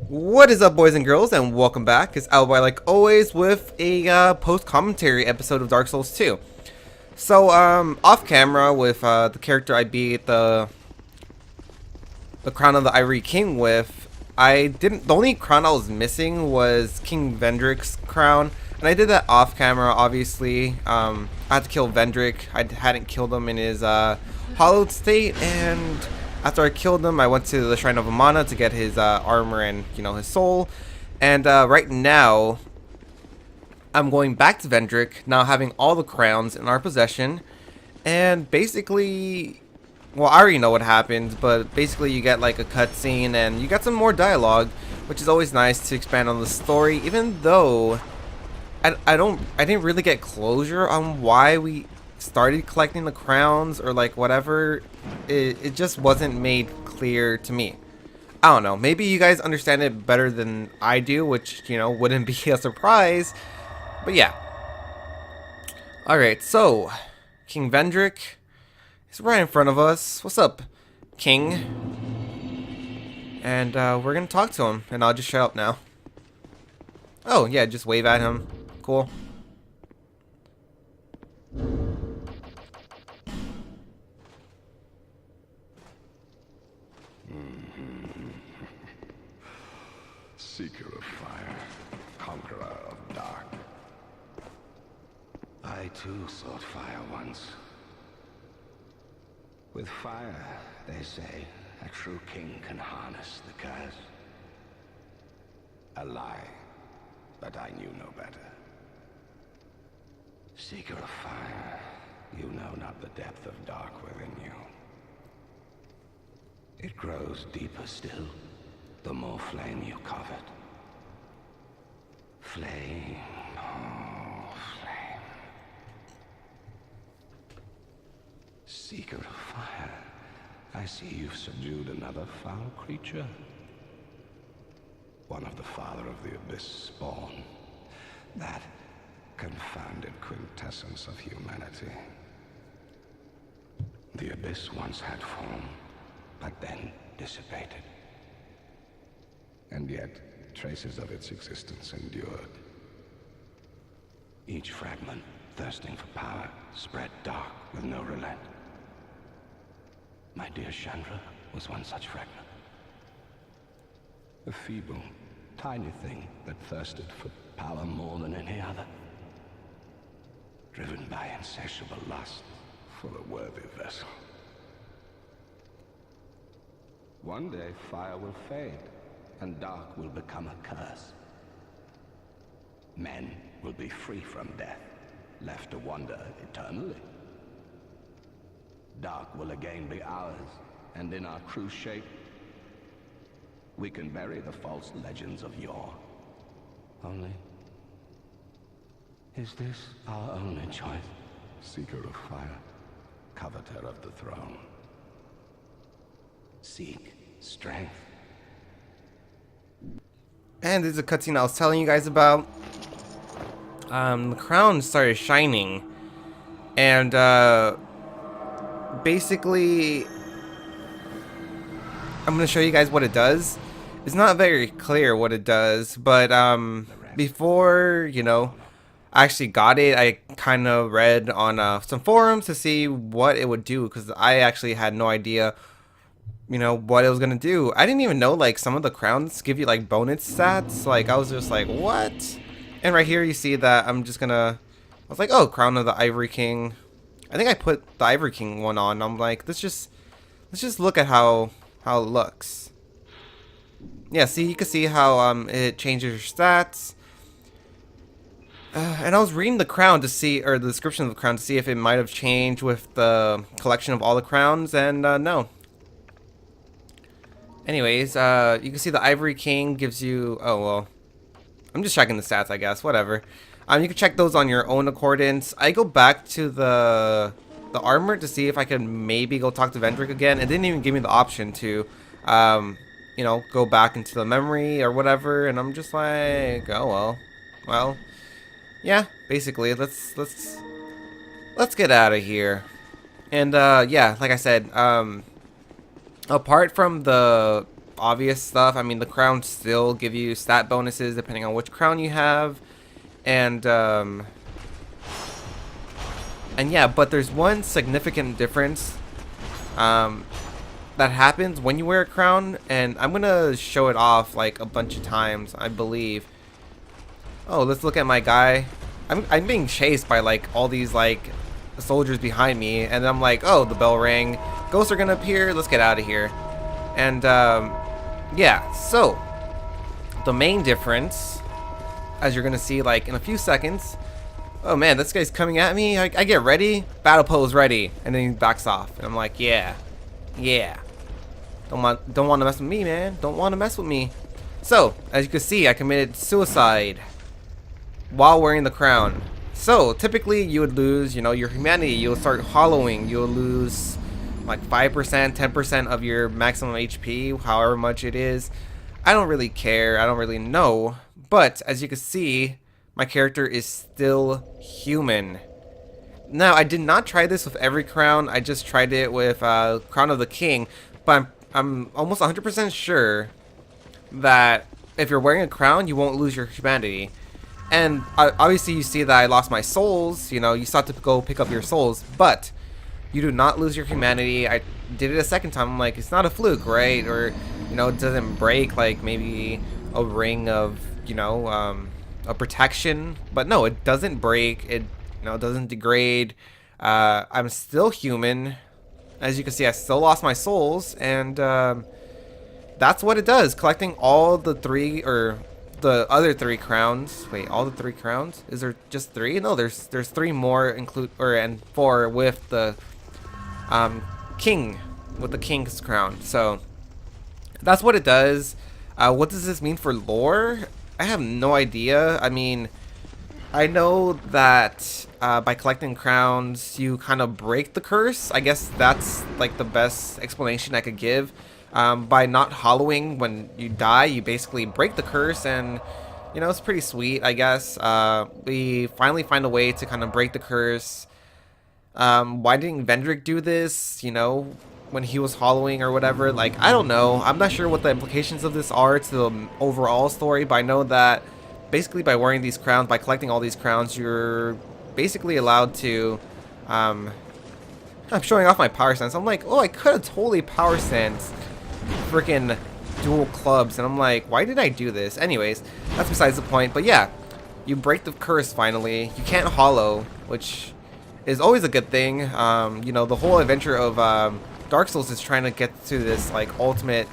What is up, boys and girls, and welcome back. It's AppleByte, like always, with a post-commentary episode of Dark Souls 2. So, off camera with the character I beat the crown of the Ivory King with, the only crown I was missing was King Vendrick's crown, and I did that off camera, obviously. I had to kill Vendrick. I hadn't killed him in his hollowed state, and after I killed him, I went to the Shrine of Amana to get his armor and, his soul. And right now, I'm going back to Vendrick, now having all the crowns in our possession. And basically, well, I already know what happened, but basically you get like a cutscene and you got some more dialogue, which is always nice to expand on the story, even though I didn't really get closure on why we started collecting the crowns or like whatever. It just wasn't made clear to me. I don't know, maybe you guys understand it better than I do, which wouldn't be a surprise, but yeah. Alright, so King Vendrick is right in front of us. What's up, King? And we're gonna talk to him, and I'll just shut up now. Oh yeah, just wave at him. Cool. Seeker of fire, conqueror of dark. I too sought fire once. With fire, they say, a true king can harness the curse. A lie, but I knew no better. Seeker of fire, you know not the depth of dark within you. It grows deeper still, the more flame you covet. Flame, oh, flame. Seeker of fire, I see you've subdued another foul creature. One of the father of the abyss spawn. That confounded quintessence of humanity. The abyss once had form, but then dissipated. And yet, traces of its existence endured. Each fragment, thirsting for power, spread dark with no relent. My dear Chandra was one such fragment. A feeble, tiny thing that thirsted for power more than any other. Driven by insatiable lust for a worthy vessel. One day, fire will fade, and dark will become a curse. Men will be free from death, left to wander eternally. Dark will again be ours, and in our true shape, we can bury the false legends of yore. Only, is this our only choice? Seeker of fire, coveter of the throne. Seek strength. And there's a cutscene I was telling you guys about. The crown started shining, and basically, I'm gonna show you guys what it does. It's not very clear what it does, but before I actually got it, I kind of read on some forums to see what it would do, because I actually had no idea what it was gonna do. I didn't even know like some of the crowns give you like bonus stats. Like I was just like, what? And right here you see that I was like, oh, crown of the Ivory King. I think I put the Ivory King one on. I'm like, let's just look at how it looks. Yeah, see, you can see how it changes your stats. And I was reading the crown to see, or the description of the crown to see if it might have changed with the collection of all the crowns, and no. Anyways, you can see the Ivory King gives you, oh well, I'm just checking the stats, I guess, whatever. You can check those on your own accordance. I go back to the armor to see if I can maybe go talk to Vendrick again. It didn't even give me the option to, go back into the memory or whatever, and I'm just like, oh well, yeah, basically, let's get out of here. And yeah, like I said, apart from the obvious stuff. I mean, the crowns still give you stat bonuses depending on which crown you have. And yeah, but there's one significant difference that happens when you wear a crown, and I'm gonna show it off like a bunch of times, I believe. Oh, let's look at my guy. I'm being chased by like all these like soldiers behind me, and I'm like, oh, the bell rang, ghosts are gonna appear, let's get out of here. And yeah, so the main difference, as you're gonna see like in a few seconds. Oh man, this guy's coming at me. I get ready, battle pose ready, and then he backs off, and I'm like, yeah. Don't want to mess with me, man. Don't want to mess with me. So, as you can see, I committed suicide while wearing the crown. So, typically you would lose, you know, your humanity. You'll start hollowing. You'll lose like 5%, 10% of your maximum HP, however much it is. I don't really care. I don't really know. But, as you can see, my character is still human. Now, I did not try this with every crown. I just tried it with Crown of the King. But I'm almost 100% sure that if you're wearing a crown, you won't lose your humanity. And obviously you see that I lost my souls. You know, you still have to go pick up your souls. But you do not lose your humanity. I did it a second time. I'm like, it's not a fluke, right? Or, you know, it doesn't break like maybe a ring of, you know, a protection. But no, it doesn't break. It, you know, doesn't degrade. I'm still human. As you can see, I still lost my souls, and that's what it does. Collecting all the three, or the other three crowns. Wait, all the three crowns? Is there just three? No, there's three more, and four with the king, with the king's crown. So that's what it does. What does this mean for lore? I have no idea. I mean, I know that by collecting crowns, you kind of break the curse. I guess that's like the best explanation I could give. By not hollowing when you die, you basically break the curse, and you know, it's pretty sweet, I guess. We finally find a way to kind of break the curse. Why didn't Vendrick do this, you know, when he was hollowing or whatever? Like, I don't know. I'm not sure what the implications of this are to the overall story, but I know that basically by wearing these crowns, by collecting all these crowns, you're basically allowed to, I'm showing off my power stance. I'm like, oh, I could have totally power stance freaking dual clubs, and I'm like, why did I do this? Anyways, that's besides the point. But yeah, you break the curse finally. You can't hollow, which is always a good thing. You know, the whole adventure of Dark Souls is trying to get to this like ultimate,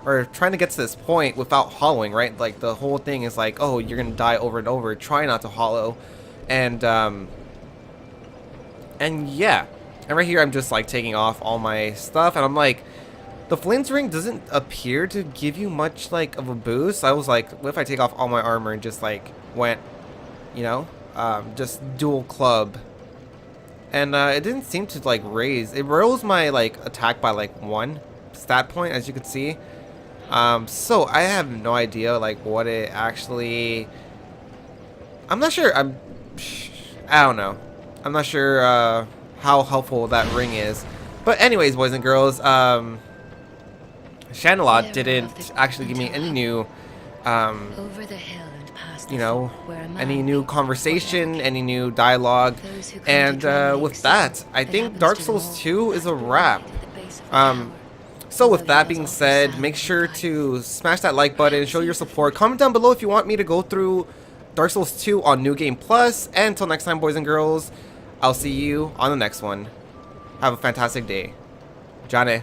or trying to get to this point without hollowing, right? Like the whole thing is like, oh, you're gonna die over and over. Try not to hollow, and yeah, and right here I'm just like taking off all my stuff, and I'm like, the Flint's Ring doesn't appear to give you much like of a boost. I was like, what if I take off all my armor and just like went, you know, just dual club, and it didn't seem to like raise. It rose my like attack by like 1 stat point, as you can see. So I have no idea like what it actually. I'm not sure. I don't know. I'm not sure how helpful that ring is. But anyways, boys and girls, Shanalot didn't actually give me any new, you know, any new conversation, any new dialogue, and with that, I think Dark Souls 2 is a wrap. So with that being said, make sure to smash that like button, show your support, comment down below if you want me to go through Dark Souls 2 on New Game Plus, and until next time, boys and girls, I'll see you on the next one. Have a fantastic day. Johnny.